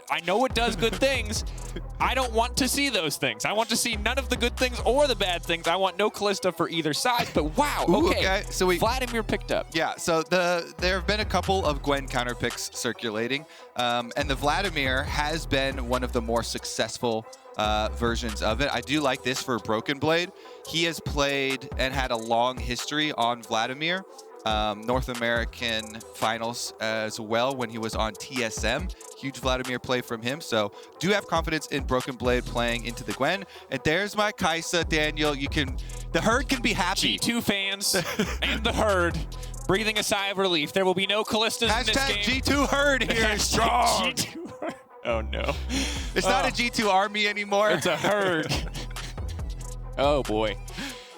I know it does good things. I don't want to see those things. I want to see none of the good things or the bad things. I want no Kalista for either side. But wow, okay. So Vladimir picked up. Yeah, so there have been a couple of Gwen counter picks circulating, and the Vladimir has been one of the more successful versions of it. I do like this for Broken Blade. He has played and had a long history on Vladimir. North American finals as well when he was on TSM. Huge Vladimir play from him. So do have confidence in Broken Blade playing into the Gwen. And there's my Kai'Sa, Daniel. The herd can be happy. G2 fans and the herd breathing a sigh of relief. There will be no Kalistas in this game. G2 herd here. Strong. G2 herd. Oh no. It's not a G2 army anymore. It's a herd. Oh boy.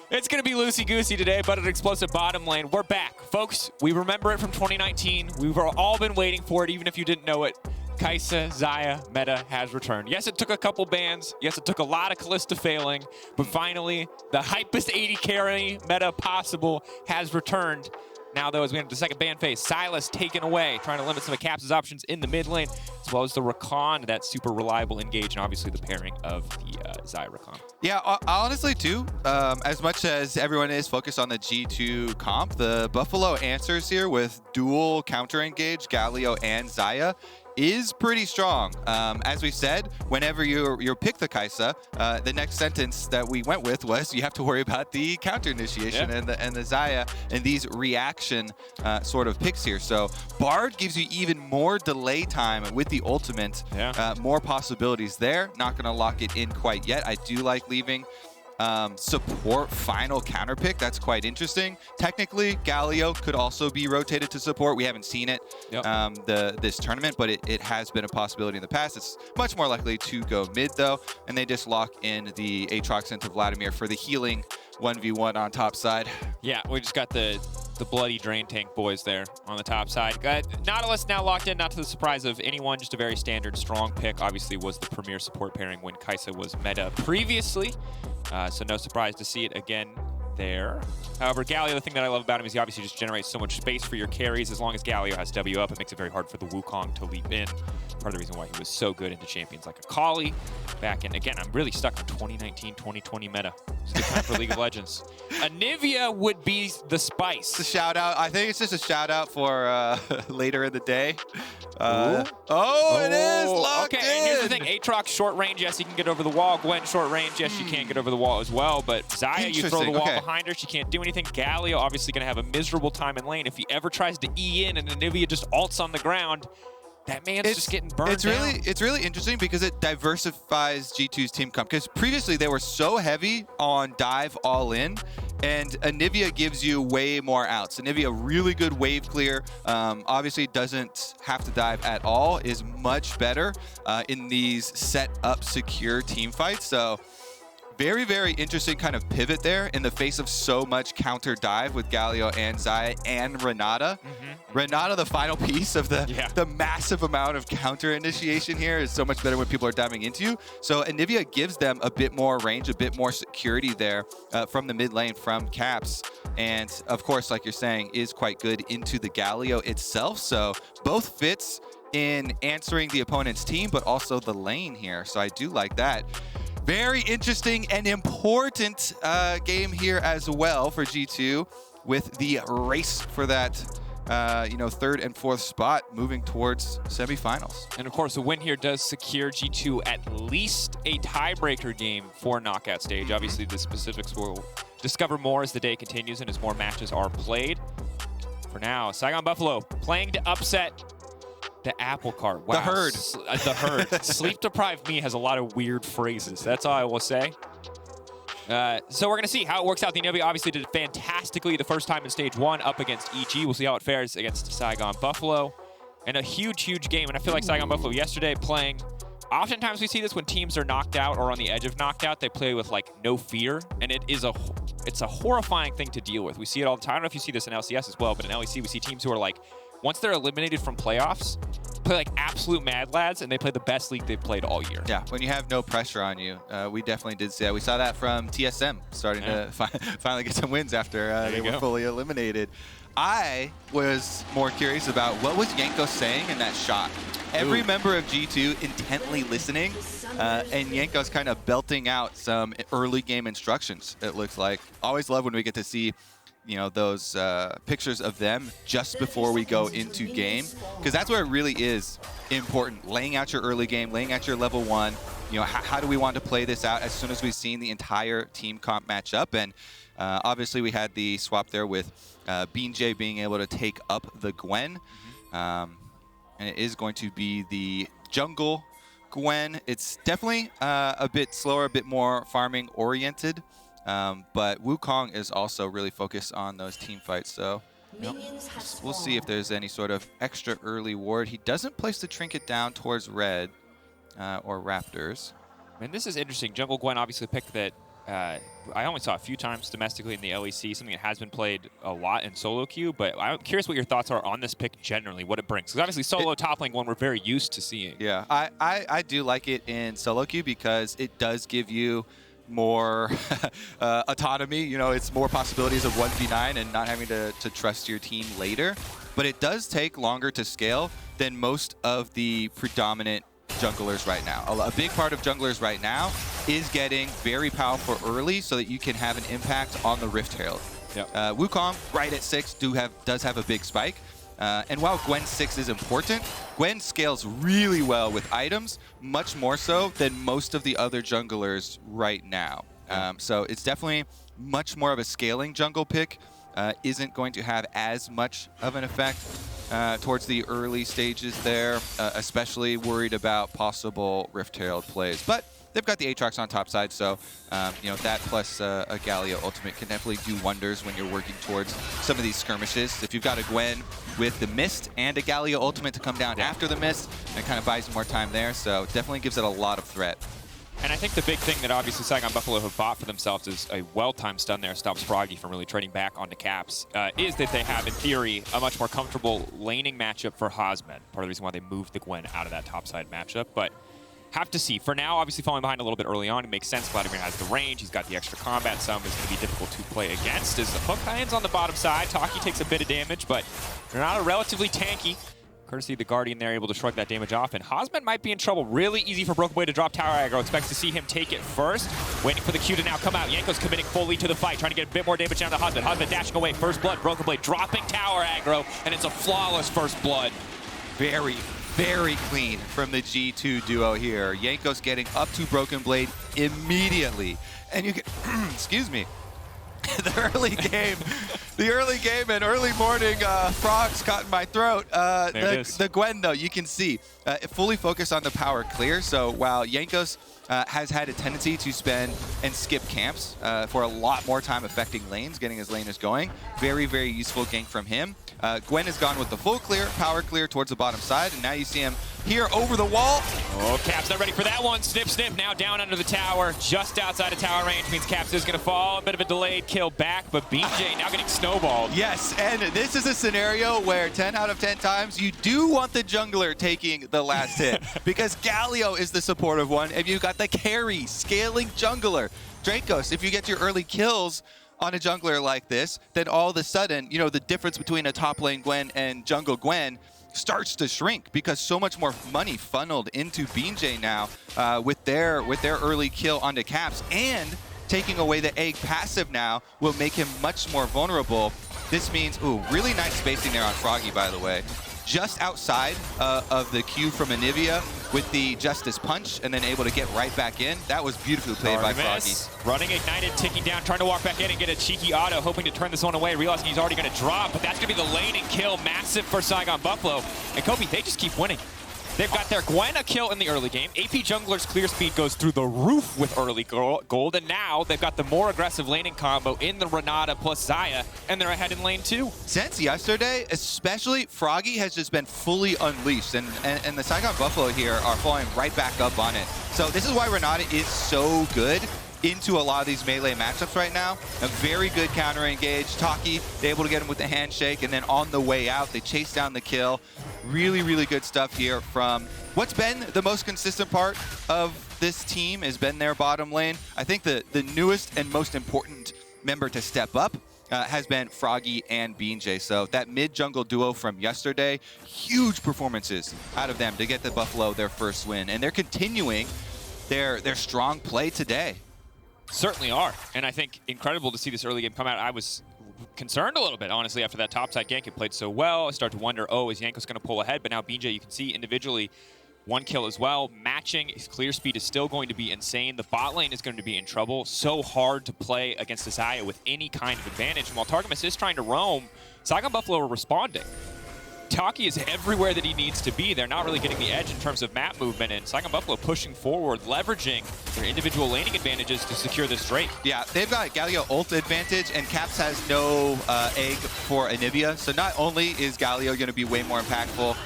It's going to be loosey-goosey today, but an explosive bottom lane. We're back, folks. We remember it from 2019. We've all been waiting for it, even if you didn't know it. Kai'Sa, Xayah, meta has returned. Yes, it took a couple bans. Yes, it took a lot of Kalista failing. But finally, the hypest 80 carry meta possible has returned. Now, though, as we enter the second ban phase, Sylas taken away, trying to limit some of Caps' options in the mid lane, as well as the Rakan, that super reliable engage, and obviously the pairing of the Xayah Rakan. Yeah, honestly, too, as much as everyone is focused on the G2 comp, the Buffalo answers here with dual counter engage, Galio and Xayah, is pretty strong. As we said, whenever you pick the Kai'Sa, the next sentence that we went with was you have to worry about the counter initiation and the Xayah and these reaction sort of picks here. So Bard gives you even more delay time with the ultimate, more possibilities there. Not gonna lock it in quite yet. I do like leaving support final counter pick. That's quite interesting. Technically, Galio could also be rotated to support. We haven't seen it this tournament, but it has been a possibility in the past. It's much more likely to go mid though, and they just lock in the Aatrox into Vladimir for the healing 1v1 on top side. Yeah, we just got the bloody drain tank boys there on the top side. Nautilus now locked in, not to the surprise of anyone, just a very standard strong pick. Obviously was the premier support pairing when Kai'Sa was meta previously. So no surprise to see it again there. However, Galio, the thing that I love about him is he obviously just generates so much space for your carries. As long as Galio has W up, it makes it very hard for the Wukong to leap in. Part of the reason why he was so good into champions like Akali back in. Again, I'm really stuck on 2019-2020 meta. It's a good time for League of Legends. Anivia would be the spice. It's a shout out. I think it's just a shout out for later in the day. It is locked in. And here's the thing. Aatrox short range, yes, he can get over the wall. Gwen short range, yes, she can get over the wall as well. But Xayah, you throw the wall behind her, she can't do anything. Galio obviously going to have a miserable time in lane. If he ever tries to E in and Anivia just ults on the ground, that man's just getting burned down. It's really interesting because it diversifies G2's team comp. Because previously they were so heavy on dive all in, and Anivia gives you way more outs. Anivia, really good wave clear. Obviously doesn't have to dive at all, is much better in these set up secure team fights. So very, very interesting kind of pivot there in the face of so much counter dive with Galio and Xayah and Renata. Renata, the final piece of the massive amount of counter initiation here, is so much better when people are diving into you. So Anivia gives them a bit more range, a bit more security there from the mid lane from Caps. And of course, like you're saying, is quite good into the Galio itself. So both fits in answering the opponent's team, but also the lane here. So I do like that. Very interesting and important game here as well for G2, with the race for that third and fourth spot moving towards semifinals. And of course, a win here does secure G2 at least a tiebreaker game for knockout stage. Obviously, the specifics will discover more as the day continues and as more matches are played. For now, Saigon Buffalo playing to upset the apple cart. Wow. The herd. The herd. Sleep-deprived me has a lot of weird phrases. That's all I will say. So we're going to see how it works out. The Anivia obviously did fantastically the first time in Stage 1 up against EG. We'll see how it fares against Saigon Buffalo. And a huge, huge game. And I feel like Saigon Buffalo yesterday playing... Oftentimes we see this when teams are knocked out or on the edge of knocked out. They play with, like, no fear. And it's a horrifying thing to deal with. We see it all the time. I don't know if you see this in LCS as well, but in LEC we see teams who are, like, once they're eliminated from playoffs, play like absolute mad lads, and they play the best league they've played all year. Yeah, when you have no pressure on you. We definitely did see that. We saw that from TSM starting to finally get some wins after they were fully eliminated. I was more curious about what was Jankos saying in that shot. every member of G2 intently listening, and Jankos kind of belting out some early game instructions, it looks like. Always love when we get to see, you know, those pictures of them just before we go into game, because that's where it really is important. Laying out your early game, laying out your level 1. You know, how do we want to play this out as soon as we've seen the entire team comp match up? And obviously we had the swap there with BeanJ being able to take up the Gwen. And it is going to be the jungle Gwen. It's definitely a bit slower, a bit more farming oriented. But Wukong is also really focused on those team fights. So we'll see if there's any sort of extra early ward. He doesn't place the trinket down towards red or Raptors. I mean, this is interesting. Jungle Gwen obviously picked that I only saw a few times domestically in the LEC, something that has been played a lot in solo queue, but I'm curious what your thoughts are on this pick generally, what it brings. Because obviously solo top lane one we're very used to seeing. Yeah, I do like it in solo queue because it does give you more autonomy. You know, it's more possibilities of 1v9 and not having to trust your team later. But it does take longer to scale than most of the predominant junglers right now. A big part of junglers right now is getting very powerful early so that you can have an impact on the Rift Herald. Yep. Wukong, right at 6, does have a big spike. And while Gwen 6 is important, Gwen scales really well with items, much more so than most of the other junglers right now. So it's definitely much more of a scaling jungle pick. Isn't going to have as much of an effect towards the early stages there, especially worried about possible Rift Herald plays. But they've got the Aatrox on top side, so you know, that plus a Galio ultimate can definitely do wonders when you're working towards some of these skirmishes. If you've got a Gwen with the Mist and a Galio ultimate to come down after the Mist, it kind of buys more time there, so it definitely gives it a lot of threat. And I think the big thing that obviously Saigon Buffalo have bought for themselves is a well-timed stun there stops Froggy from really trading back onto Caps, is that they have, in theory, a much more comfortable laning matchup for Hasmed. Part of the reason why they moved the Gwen out of that topside matchup. But have to see. For now, obviously falling behind a little bit early on, it makes sense. Vladimir has the range. He's got the extra combat. Some is going to be difficult to play against. As the hook lands on the bottom side, Taki takes a bit of damage, but they're not relatively tanky. Courtesy of the Guardian there, able to shrug that damage off. And Hasmed might be in trouble. Really easy for Broken Blade to drop tower aggro. Expects to see him take it first. Waiting for the Q to now come out. Jankos committing fully to the fight, trying to get a bit more damage down to Hasmed. Hasmed dashing away. First blood. Broken Blade dropping tower aggro. And it's a flawless first blood. Very, very clean from the G2 duo here. Jankos getting up to Broken Blade immediately. And you can, excuse me, the early game and early morning frogs caught in my throat. The Gwen, though, you can see fully focused on the power clear. So while Jankos has had a tendency to spend and skip camps for a lot more time affecting lanes, getting his laners going, very, very useful gank from him. Gwen has gone with the full clear, power clear towards the bottom side, and now you see him here over the wall. Oh, Caps not ready for that one. Snip, snip, now down under the tower, just outside of tower range, means Caps is going to fall. A bit of a delayed kill back, but BeanJ now getting snowballed. Yes, and this is a scenario where 10 out of 10 times you do want the jungler taking the last hit, because Galio is the supportive one, and you've got the carry, scaling jungler. Drakos, if you get your early kills on a jungler like this, then all of a sudden, you know, the difference between a top lane Gwen and jungle Gwen starts to shrink because so much more money funneled into BeanJ now with their early kill onto Caps, and taking away the egg passive now will make him much more vulnerable. This means, ooh, really nice spacing there on Froggy, by the way. Just outside of the Q from Anivia with the Justice Punch, and then able to get right back in. That was beautifully played by Froggy. Running Ignited, ticking down, trying to walk back in and get a cheeky auto, hoping to turn this one away, realizing he's already going to drop, but that's going to be the laning kill, massive for Saigon Buffalo. And Kobe, they just keep winning. They've got their Gwen a kill in the early game. AP Jungler's clear speed goes through the roof with early gold, and now they've got the more aggressive laning combo in the Renata plus Xayah, and they're ahead in lane 2. Since yesterday, especially, Froggy has just been fully unleashed, and the Saigon Buffalo here are falling right back up on it. So this is why Renata is so good into a lot of these melee matchups right now. A very good counter engage. Taki, they're able to get him with the handshake, and then on the way out, they chase down the kill. Really, really good stuff here from what's been the most consistent part of this team has been their bottom lane. I think the newest and most important member to step up has been Froggy and BeanJ. So that mid-jungle duo from yesterday, huge performances out of them to get the Buffalo their first win. And they're continuing their strong play today. Certainly are. And I think incredible to see this early game come out. I was concerned a little bit, honestly, after that topside gank. It played so well. I started to wonder, oh, is Jankos going to pull ahead? But now BeanJ, you can see individually, 1 kill as well. Matching, his clear speed is still going to be insane. The bot lane is going to be in trouble. So hard to play against this Xayah with any kind of advantage. And while Targamas is trying to roam, Saigon Buffalo are responding. Taki is everywhere that he needs to be. They're not really getting the edge in terms of map movement, and Saigon Buffalo pushing forward, leveraging their individual laning advantages to secure this Drake. Yeah, they've got a Galio ult advantage, and Caps has no egg for Anivia. So not only is Galio going to be way more impactful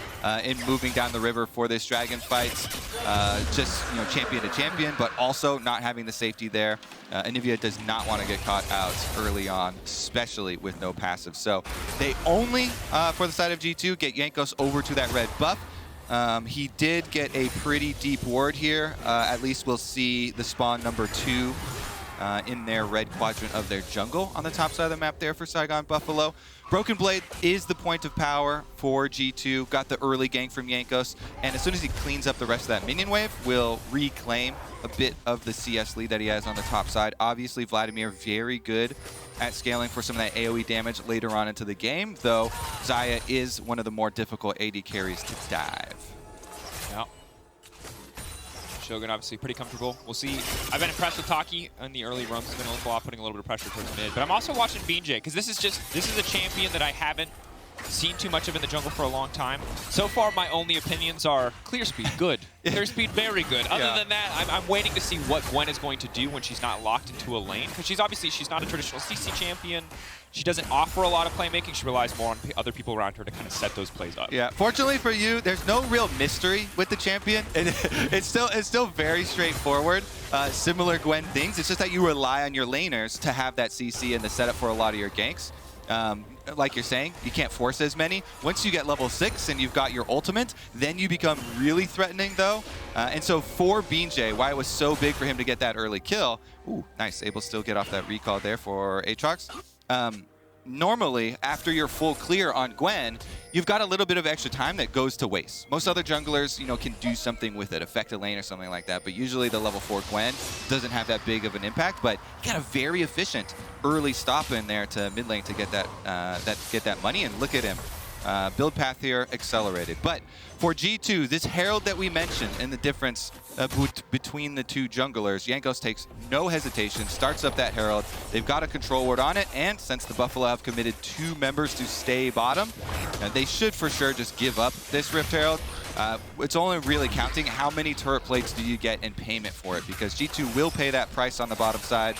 in moving down the river for this dragon fight, just champion to champion, but also not having the safety there. Anivia does not want to get caught out early on, especially with no passive. So they only, for the side of G2, get Jankos over to that red buff. He did get a pretty deep ward here. At least we'll see the spawn number 2 in their red quadrant of their jungle on the top side of the map there for Saigon Buffalo. Broken Blade is the point of power for G2. Got the early gank from Jankos, and as soon as he cleans up the rest of that minion wave, will reclaim a bit of the CS lead that he has on the top side. Obviously, Vladimir very good at scaling for some of that AoE damage later on into the game, though Xayah is one of the more difficult AD carries to dive. Yeah. Shogun obviously pretty comfortable. We'll see. I've been impressed with Taki in the early runs. He's been a lot, putting a little bit of pressure towards mid. But I'm also watching BeanJ, because this is a champion that I haven't seen too much of in the jungle for a long time. So far, my only opinions are clear speed, good. Clear speed, very good. Other than that, I'm waiting to see what Gwen is going to do when she's not locked into a lane. Because she's not a traditional CC champion. She doesn't offer a lot of playmaking. She relies more on other people around her to kind of set those plays up. Yeah, fortunately for you, there's no real mystery with the champion. It's still very straightforward. Similar Gwen things. It's just that you rely on your laners to have that CC and the setup for a lot of your ganks. Like you're saying, you can't force as many. Once you get level 6 and you've got your ultimate, then you become really threatening, though. And so for BeanJ, why it was so big for him to get that early kill. Ooh, nice. Able to still get off that recall there for Aatrox. Normally, after you're full clear on Gwen, you've got a little bit of extra time that goes to waste. Most other junglers, can do something with it, affect a lane or something like that, but usually the level 4 Gwen doesn't have that big of an impact, but you got a very efficient early stop in there to mid lane to get that money, and look at him. Build path here accelerated. But for G2, this Herald that we mentioned and the difference between the two junglers, Jankos takes no hesitation, starts up that Herald. They've got a control ward on it, and since the Buffalo have committed 2 members to stay bottom, they should for sure just give up this Rift Herald. It's only really counting how many turret plates do you get in payment for it, because G2 will pay that price on the bottom side.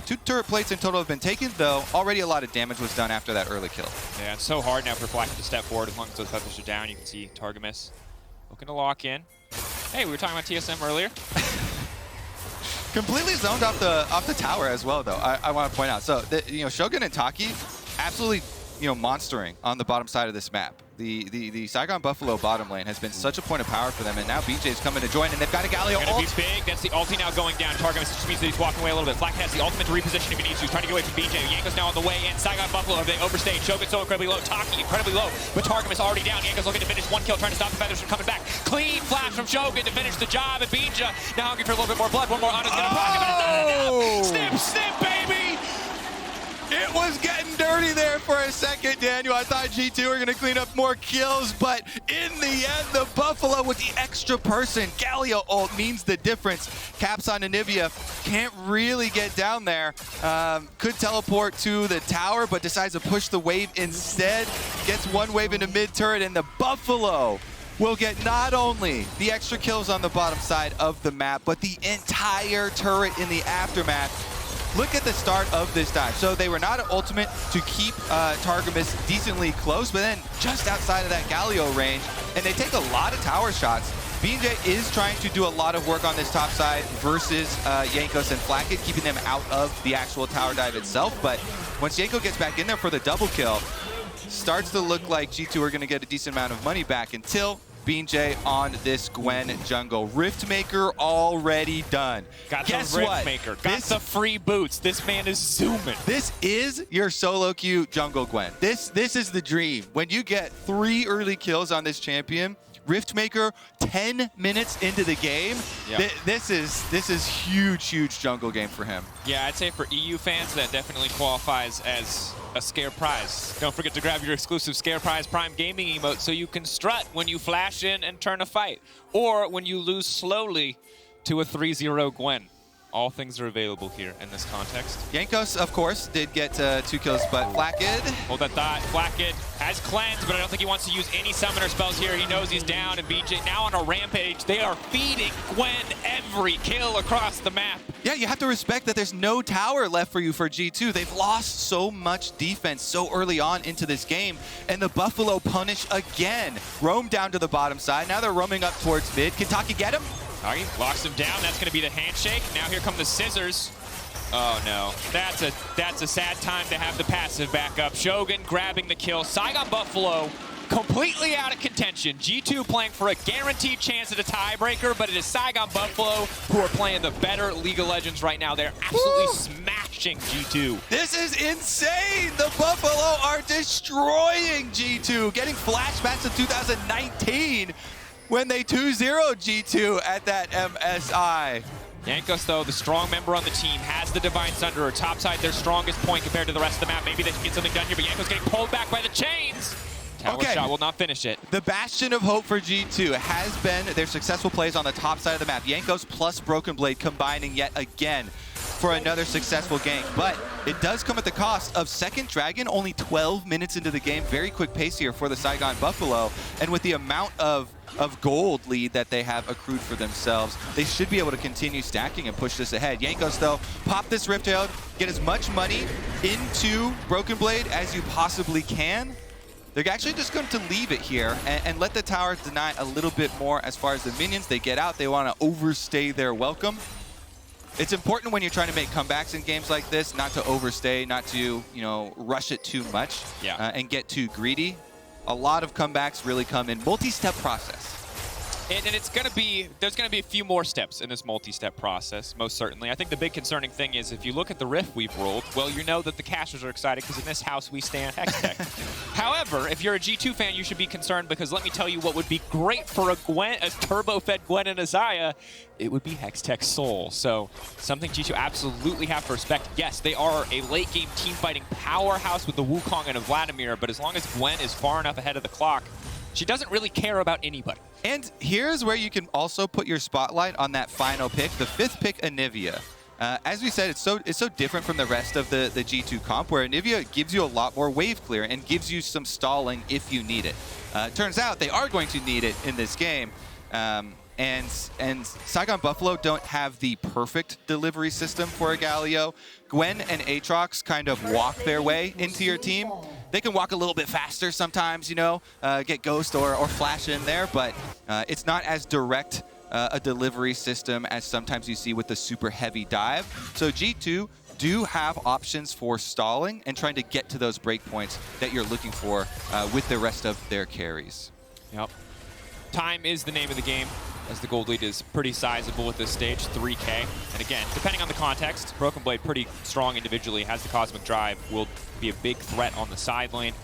2 turret plates in total have been taken, though already a lot of damage was done after that early kill. Yeah, it's so hard now for Flakked to step forward as long as those feathers are down. You can see Targamas looking to lock in. Hey, we were talking about TSM earlier. Completely zoned off the tower as well, though. I want to point out. So, Shogun and Taki absolutely, monstering on the bottom side of this map. The Saigon Buffalo bottom lane has been such a point of power for them, and now BeanJ is coming to join, and they've got a Galio ult. Gonna be big. That's the ulti now going down. Targamas just means that he's walking away a little bit. Flakked has the ultimate to reposition if he needs to. He's trying to get away from BeanJ. Jankos now on the way in. Saigon Buffalo, have they overstayed? Shogun so incredibly low. Taki incredibly low, but Targamas already down. Jankos looking to finish 1 kill, trying to stop the feathers from coming back. Clean flash from Shogun to finish the job, and BeanJ now hungry for a little bit more blood. One more on is gonna proc him, but it's not enough. Snip, snip, baby! It was getting dirty there for a second, Daniel. I thought G2 were going to clean up more kills, but in the end, the Buffalo with the extra person, Galio ult, means the difference. Caps on Anivia can't really get down there. Could teleport to the tower, but decides to push the wave instead. Gets 1 wave into mid-turret, and the Buffalo will get not only the extra kills on the bottom side of the map, but the entire turret in the aftermath. Look at the start of this dive. So they were not an ultimate to keep Targamas decently close, but then just outside of that Galio range, and they take a lot of tower shots. BeanJ is trying to do a lot of work on this top side versus Jankos and Flakked, keeping them out of the actual tower dive itself. But once Jankos gets back in there for the double kill, starts to look like G2 are going to get a decent amount of money back until BeanJ on this Gwen jungle. Riftmaker already done. Got Guess the what? Riftmaker. Got the free boots. This man is zooming. This is your solo queue jungle Gwen. This is the dream. When you get 3 early kills on this champion, Riftmaker 10 minutes into the game, this is huge jungle game for him. Yeah, I'd say for EU fans, that definitely qualifies as a scare prize. Don't forget to grab your exclusive scare prize Prime Gaming emote so you can strut when you flash in and turn a fight, or when you lose slowly to a 3-0 Gwen. All things are available here in this context. Jankos, of course, did get 2 kills, but Flakked. Hold that thought. Flakked has cleanse, but I don't think he wants to use any summoner spells here. He knows he's down, and BeanJ now on a rampage. They are feeding Gwen every kill across the map. Yeah, you have to respect that there's no tower left for you for G2. They've lost so much defense so early on into this game, and the Buffalo punish again. Roam down to the bottom side. Now they're roaming up towards mid. Can Taki get him? Taki locks him down. That's going to be the handshake. Now here come the scissors. Oh no, that's a sad time to have the passive back up. Shogun grabbing the kill. Saigon Buffalo completely out of contention. G2 playing for a guaranteed chance at a tiebreaker, but it is Saigon Buffalo who are playing the better League of Legends right now. They're absolutely smashing G2. This is insane! The Buffalo are destroying G2, getting flashbacks to 2019 when they 2-0 G2 at that MSI. Jankos, though, the strong member on the team, has the Divine Sunder. Topside, their strongest point compared to the rest of the map. Maybe they can get something done here, but Jankos getting pulled back by the chains. Tower shot will not finish it. The bastion of hope for G2 has been their successful plays on the top side of the map. Jankos plus Broken Blade combining yet again for another successful gank, but it does come at the cost of second Dragon, only 12 minutes into the game. Very quick pace here for the Saigon Buffalo, and with the amount of gold lead that they have accrued for themselves, they should be able to continue stacking and push this ahead. Jankos, though, pop this Rift Herald, get as much money into Broken Blade as you possibly can. They're actually just going to leave it here and let the tower deny a little bit more as far as the minions. They get out, they want to overstay their welcome. It's important when you're trying to make comebacks in games like this, not to overstay, not to, rush it too much and get too greedy. A lot of comebacks really come in multi-step process. And it's going to be, there's going to be a few more steps in this multi-step process, most certainly. I think the big concerning thing is if you look at the riff we've rolled, well, you know that the casters are excited because in this house we stand Hextech. However, if you're a G2 fan, you should be concerned because let me tell you what would be great for a turbo-fed Gwen and Azaya, it would be Hextech Soul. So something G2 absolutely have to respect. Yes, they are a late-game team-fighting powerhouse with the Wukong and a Vladimir, but as long as Gwen is far enough ahead of the clock, she doesn't really care about anybody. And here's where you can also put your spotlight on that final pick, the 5th pick, Anivia. As we said, it's so different from the rest of the G2 comp, where Anivia gives you a lot more wave clear and gives you some stalling if you need it. Turns out they are going to need it in this game. And Saigon Buffalo don't have the perfect delivery system for a Galio. Gwen and Aatrox kind of walk their way into your team. They can walk a little bit faster sometimes, get Ghost or Flash in there, but it's not as direct a delivery system as sometimes you see with the super heavy dive. So G2 do have options for stalling and trying to get to those breakpoints that you're looking for with the rest of their carries. Yep. Time is the name of the game, as the gold lead is pretty sizable at this stage, 3K. And again, depending on the context, Broken Blade pretty strong individually, has the Cosmic Drive, will be a big threat on the side lane.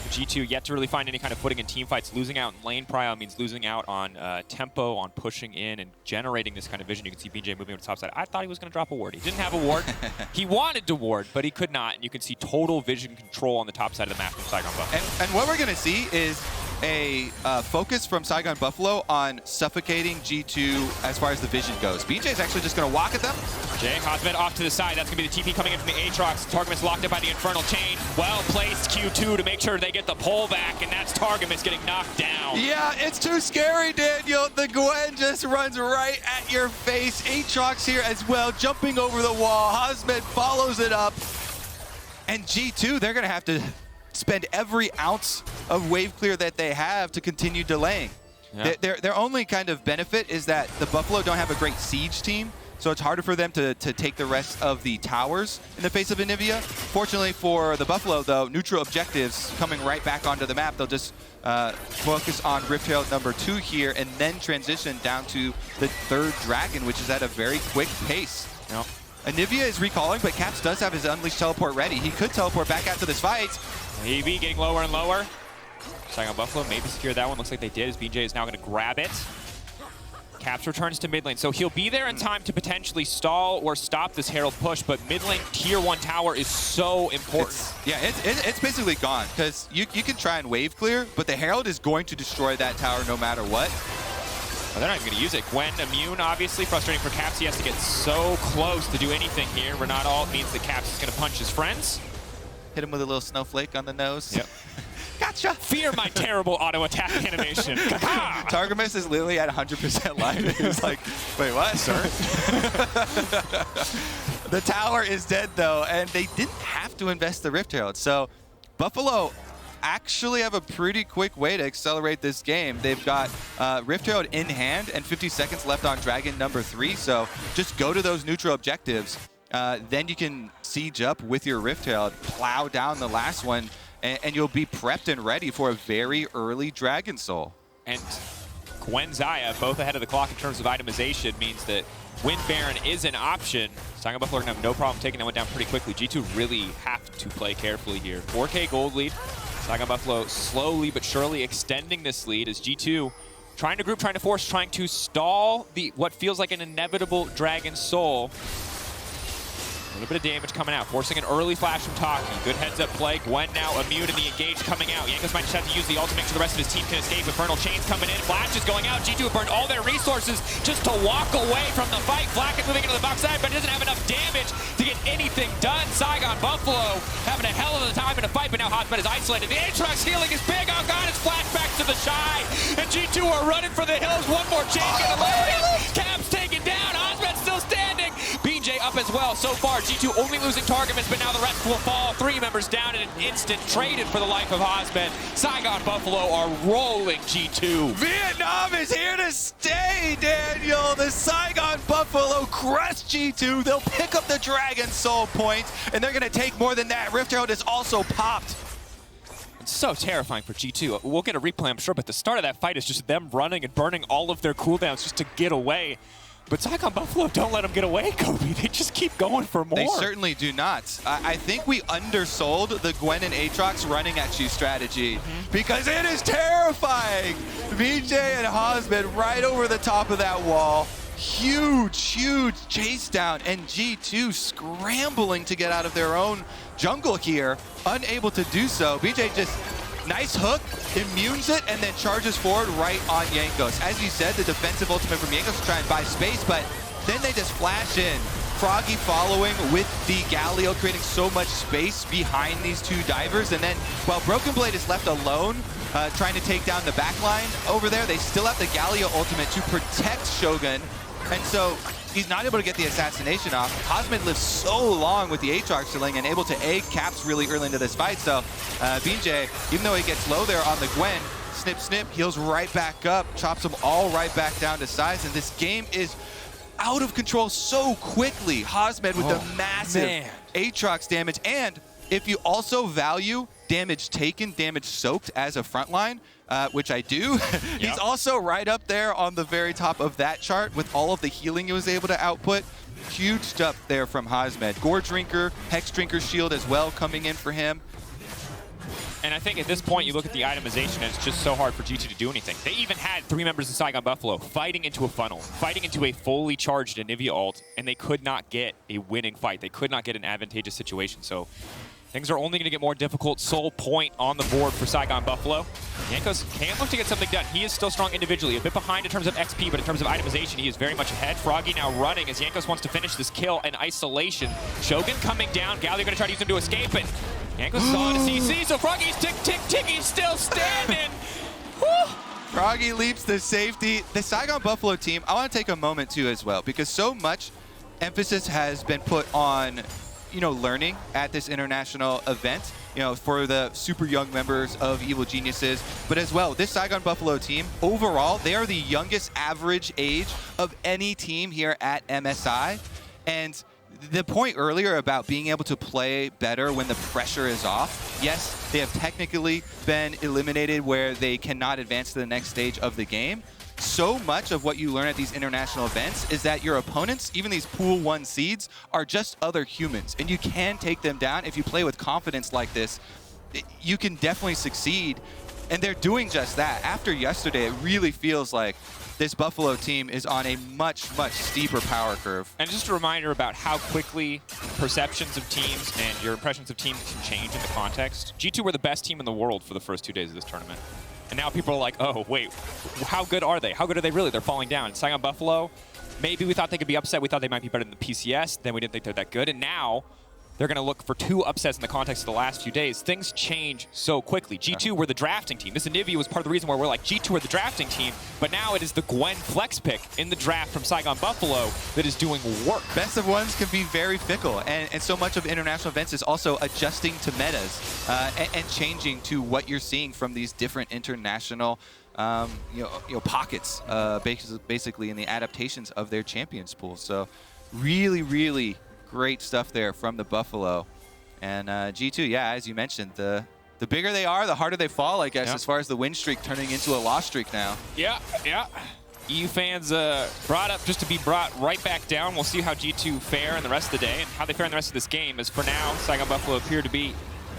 G2 yet to really find any kind of footing in teamfights. Losing out in lane prio means losing out on tempo, on pushing in and generating this kind of vision. You can see BeanJ moving over the top side. I thought he was going to drop a ward. He didn't have a ward. He wanted to ward, but he could not. And you can see total vision control on the top side of the map from Saigon Buffalo. And what we're going to see is a focus from Saigon Buffalo on suffocating G2 as far as the vision goes. BeanJ is actually just going to walk at them. Hasmed off to the side. That's going to be the TP coming in from the Aatrox. Targamas locked up by the Infernal Chain. Well-placed Q2 to make sure they get the pull back, and that's Targamas getting knocked down. Yeah, it's too scary, Daniel. The Gwen just runs right at your face. Aatrox here as well, jumping over the wall. Hasmed follows it up. And G2, they're going to have to spend every ounce of wave clear that they have to continue delaying. Yeah. Their only kind of benefit is that the Buffalo don't have a great siege team. so it's harder for them to take the rest of the towers in the face of Anivia. Fortunately for the Buffalo, though, neutral objectives coming right back onto the map. They'll just focus on Rift Herald number 2 here and then transition down to the 3rd Dragon, which is at a very quick pace. Yep. Anivia is recalling, but Caps does have his Unleashed teleport ready. He could teleport back after this fight. EV getting lower and lower. Saigon Buffalo maybe secure that one. Looks like they did, as BeanJ is now going to grab it. Caps returns to mid lane, so he'll be there in time to potentially stall or stop this Herald push, but mid lane tier 1 tower is so important. It's basically gone, because you can try and wave clear, but the Herald is going to destroy that tower no matter what. Well, they're not even going to use it. Gwen immune, obviously. Frustrating for Caps. He has to get so close to do anything here. Renat ult means that Caps is going to punch his friends. Hit him with a little snowflake on the nose. Yep. Gotcha. Fear my terrible auto attack animation. Targamas is literally at 100% life. He was like, wait, what, sir? The tower is dead, though, and they didn't have to invest the Rift Herald. So Buffalo actually have a pretty quick way to accelerate this game. They've got Rift Herald in hand and 50 seconds left on Dragon number 3. So just go to those neutral objectives. Then you can siege up with your Rift Herald, plow down the last one, and you'll be prepped and ready for a very early Dragon Soul. And Gwen Xayah, both ahead of the clock in terms of itemization, means that Wind Baron is an option. Saigon Buffalo are going to have no problem taking that one down pretty quickly. G2 really have to play carefully here. 4K gold lead. Saigon Buffalo slowly but surely extending this lead as G2 trying to group, trying to force, trying to stall what feels like an inevitable Dragon Soul. A little bit of damage coming out, forcing an early flash from Taki. Good heads-up play. Gwen now immune and the engage coming out. Jankos might just have to use the ult to make sure the rest of his team can escape. Infernal Chains coming in. Flash is going out. G2 have burned all their resources just to walk away from the fight. Flakked moving into the backside, but doesn't have enough damage to get anything done. Saigon Buffalo having a hell of a time in a fight, but now Hasmed is isolated. The Aatrox healing is big. Oh god, it's flashback to the Shy. And G2 are running for the hills. One more chain gonna lay it. Caps taken down. Hasmed still standing. BeanJ up as well. So far, G2 only losing Targamas, but now the rest will fall. 3 members down in an instant, traded for the life of Hasmed. Saigon Buffalo are rolling G2. Vietnam is here to stay, Daniel. The Saigon Buffalo crush G2. They'll pick up the Dragon Soul point, and they're going to take more than that. Rift Herald is also popped. It's so terrifying for G2. We'll get a replay, I'm sure, but the start of that fight is just them running and burning all of their cooldowns just to get away. But Saigon Buffalo don't let them get away, Kobe. They just keep going for more. They certainly do not. I think we undersold the Gwen and Aatrox running at you strategy because it is terrifying. BeanJ and Hasmed right over the top of that wall. Huge, huge chase down, and G2 scrambling to get out of their own jungle here, unable to do so. BeanJ just nice hook, immunes it, and then charges forward right on Jankos. As you said, the defensive ultimate from Jankos to try and buy space, but then they just flash in. Froggy following with the Galio, creating so much space behind these 2 divers. And then while Broken Blade is left alone, trying to take down the backline over there, they still have the Galio ultimate to protect Shogun. And so he's not able to get the assassination off. Hasmed lives so long with the Aatrox killing and able to egg Caps really early into this fight. So BeanJ, even though he gets low there on the Gwen, snip, snip, heals right back up, chops them all right back down to size. And this game is out of control so quickly. Hasmed with the massive Aatrox damage. And if you also value damage taken, damage soaked as a frontline, which I do. He's also right up there on the very top of that chart with all of the healing he was able to output. Huge stuff there from Hasmed. Gore Drinker, Hex Drinker shield as well coming in for him. And I think at this point, you look at the itemization, and it's just so hard for G2 to do anything. They even had 3 members of Saigon Buffalo fighting into a funnel, fighting into a fully charged Anivia ult, and they could not get a winning fight. They could not get an advantageous situation. So things are only going to get more difficult. Soul point on the board for Saigon Buffalo. Jankos can look to get something done. He is still strong individually, a bit behind in terms of XP, but in terms of itemization, he is very much ahead. Froggy now running as Jankos wants to finish this kill in isolation. Shogun coming down. Galio going to try to use him to escape, but Jankos is on a CC, so Froggy's tick, tick, tick. He's still standing. Froggy leaps to safety. The Saigon Buffalo team, I want to take a moment too as well, because so much emphasis has been put on learning at this international event, for the super young members of Evil Geniuses. But as well, this Saigon Buffalo team, overall, they are the youngest average age of any team here at MSI. And the point earlier about being able to play better when the pressure is off, yes, they have technically been eliminated where they cannot advance to the next stage of the game. So much of what you learn at these international events is that your opponents, even these Pool 1 seeds, are just other humans. And you can take them down. If you play with confidence like this, you can definitely succeed. And they're doing just that. After yesterday, it really feels like this Buffalo team is on a much, much steeper power curve. And just a reminder about how quickly perceptions of teams and your impressions of teams can change in the context. G2 were the best team in the world for the first 2 days of this tournament. And now people are like, oh, wait, how good are they? How good are they really? They're falling down. Saigon Buffalo, maybe we thought they could be upset. We thought they might be better than the PCS. Then we didn't think they're that good. And now they're going to look for 2 upsets in the context of the last few days. Things change so quickly. G2 were the drafting team. This Anivia was part of the reason why we're like, G2 are the drafting team, but now it is the Gwen flex pick in the draft from Saigon Buffalo that is doing work. Best of ones can be very fickle, and so much of international events is also adjusting to metas and changing to what you're seeing from these different international pockets, basically in the adaptations of their champions pool. So really, really great stuff there from the Buffalo. And G2, yeah, as you mentioned, the bigger they are, the harder they fall, I guess, as far as the win streak turning into a loss streak now. Yeah. EU fans brought up just to be brought right back down. We'll see how G2 fare in the rest of the day and how they fare in the rest of this game, as for now, Saigon Buffalo appear to be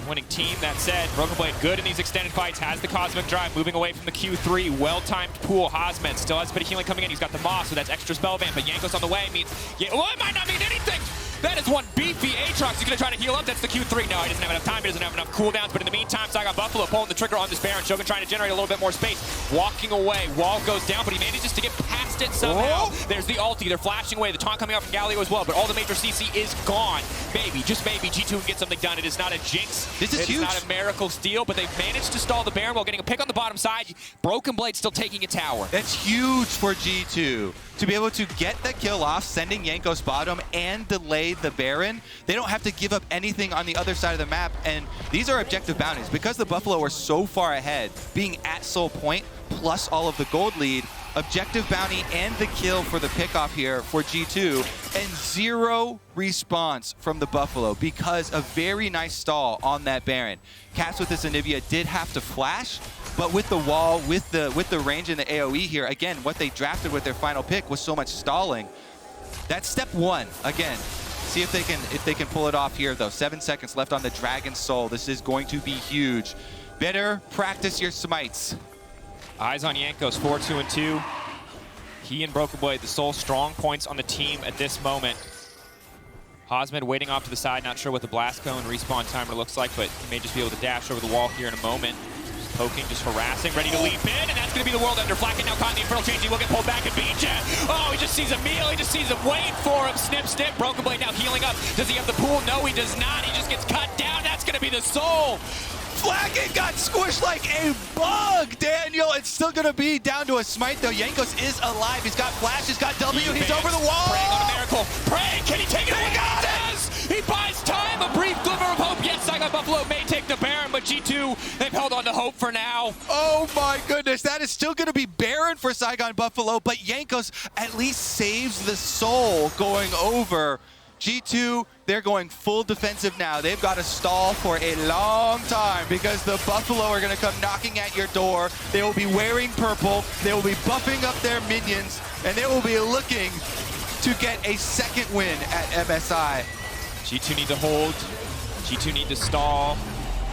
winning team. That said, Broken Blade good in these extended fights, has the Cosmic Drive, moving away from the Q3, well-timed pool. Hasmed still has a bit of healing coming in. He's got the Moss, so that's extra spell ban, but Jankos on the way means, it might not mean anything. That is one beefy Aatrox. He's going to try to heal up. That's the Q3. No, he doesn't have enough time. He doesn't have enough cooldowns. But in the meantime, Saigon Buffalo pulling the trigger on this Baron. Shogun trying to generate a little bit more space. Walking away. Wall goes down, but he manages to get past it somehow. Oh. There's the ulti. They're flashing away. The taunt coming out from Galio as well. But all the major CC is gone. Maybe, just maybe, G2 can get something done. It is not a jinx. This is huge. It's not a miracle steal, but they've managed to stall the Baron while getting a pick on the bottom side. Broken Blade still taking a tower. That's huge for G2. To be able to get the kill off, sending Jankos bottom and delay the Baron. They don't have to give up anything on the other side of the map, and these are objective bounties. Because the Buffalo are so far ahead, being at Soul Point, plus all of the gold lead, objective bounty and the kill for the pickoff here for G2, and 0 response from the Buffalo because a very nice stall on that Baron. Caps with this Anivia did have to flash, but with the wall, with the range and the AoE here, again, what they drafted with their final pick was so much stalling. That's step 1. Again, see if they can pull it off here, though. 7 seconds left on the Dragon's Soul. This is going to be huge. Better practice your smites. Eyes on Jankos, 4-2-2. He and Broken Blade, the sole strong points on the team at this moment. Hasmed waiting off to the side, not sure what the blast cone respawn timer looks like, but he may just be able to dash over the wall here in a moment. Just poking, just harassing, ready to leap in, and that's going to be the world under. Flakked now caught in the Infernal Change. He will get pulled back and BeanJ. Oh, he just sees Emil. He just sees him waiting for him. Snip, snip. Broken Blade now healing up. Does he have the pool? No, he does not. He just gets cut down. That's going to be the soul. Flakked got squished like a bug, Daniel. It's still going to be down to a smite, though. Jankos is alive. He's got flash. He's got W. He's over the wall. Praying on a miracle. Praying. Can he take it away? Got it. He buys time. A brief glimmer of hope. Yes, Saigon Buffalo may take the Baron, but G2, they've held on to hope for now. Oh, my goodness. That is still going to be Baron for Saigon Buffalo, but Jankos at least saves the soul going over. G2, they're going full defensive now. They've got to stall for a long time because the Buffalo are going to come knocking at your door. They will be wearing purple. They will be buffing up their minions, and they will be looking to get a second win at MSI. G2 need to hold. G2 need to stall.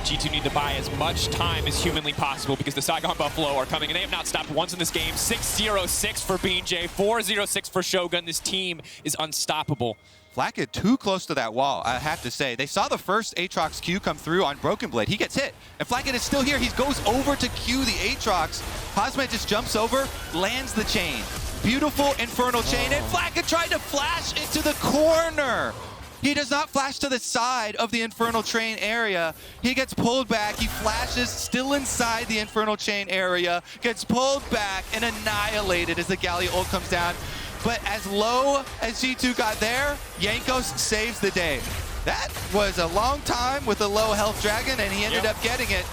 G2 need to buy as much time as humanly possible because the Saigon Buffalo are coming, and they have not stopped once in this game. 6-0-6 for BeanJ, 4-0-6 for Shogun. This team is unstoppable. Flakked too close to that wall, I have to say. They saw the first Aatrox Q come through on Broken Blade. He gets hit, and Flakked is still here. He goes over to Q the Aatrox. Hasmed just jumps over, lands the chain. Beautiful Infernal Chain, and Flakked tried to flash into the corner. He does not flash to the side of the Infernal Chain area. He gets pulled back. He flashes still inside the Infernal Chain area, gets pulled back and annihilated as the Galio ult comes down. But as low as G2 got there, Jankos saves the day. That was a long time with a low health dragon, and he ended up getting it.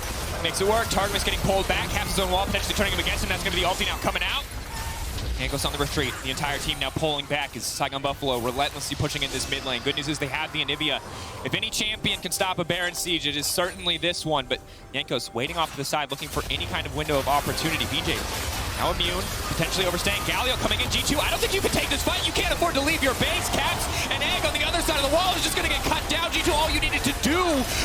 Makes it work. Targamas getting pulled back, half his own wall, potentially turning him against him. That's going to be the ulti now coming out. Jankos on the retreat. The entire team now pulling back as Saigon Buffalo relentlessly pushing in this mid lane. Good news is they have the Anivia. If any champion can stop a Baron Siege, it is certainly this one. But Jankos waiting off to the side, looking for any kind of window of opportunity. BeanJ now immune, potentially overstaying. Galio coming in G2. I don't think you can take this fight. You can't afford to leave your base. Caps and Egg on the other side of the wall is just going to get cut down. G2, all you needed to do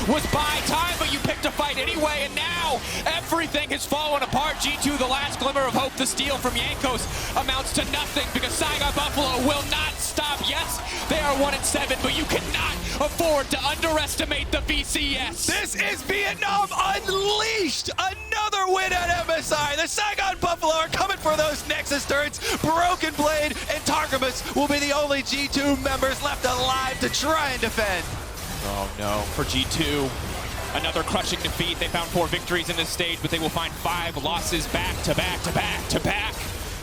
was buy time, but you picked a fight anyway, and now everything has fallen apart. G2, the last glimmer of hope, the steal from Jankos amounts to nothing because Saigon Buffalo will not stop. Yes, they are 1-7, but you cannot afford to underestimate the VCS. This is Vietnam unleashed. Another win at MSI. The Saigon Buffalo are coming for those Nexus turrets. Broken Blade and Targamas will be the only G2 members left alive to try and defend. Oh no, for G2. Another crushing defeat. They found 4 victories in this stage, but they will find 5 losses back to back to back to back.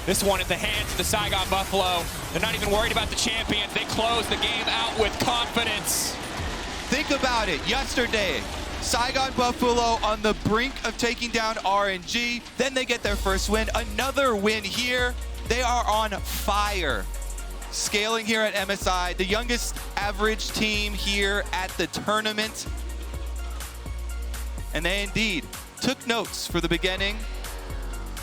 This one at the hands of the Saigon Buffalo. They're not even worried about the champions. They close the game out with confidence. Think about it. Yesterday, Saigon Buffalo on the brink of taking down RNG. Then they get their first win. Another win here. They are on fire. Scaling here at MSI, the youngest average team here at the tournament. And they indeed took notes for the beginning.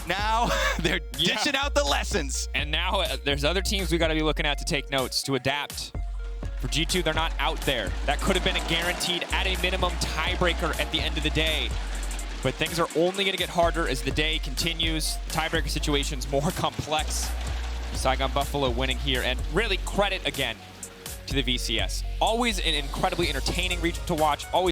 Now they're dishing out the lessons. And now there's other teams we got to be looking at to take notes, to adapt. For G2, they're not out there. That could have been a guaranteed, at a minimum, tiebreaker at the end of the day. But things are only going to get harder as the day continues. Tiebreaker situation's more complex. Saigon Buffalo winning here, and really credit again to the VCS. Always an incredibly entertaining region to watch. Always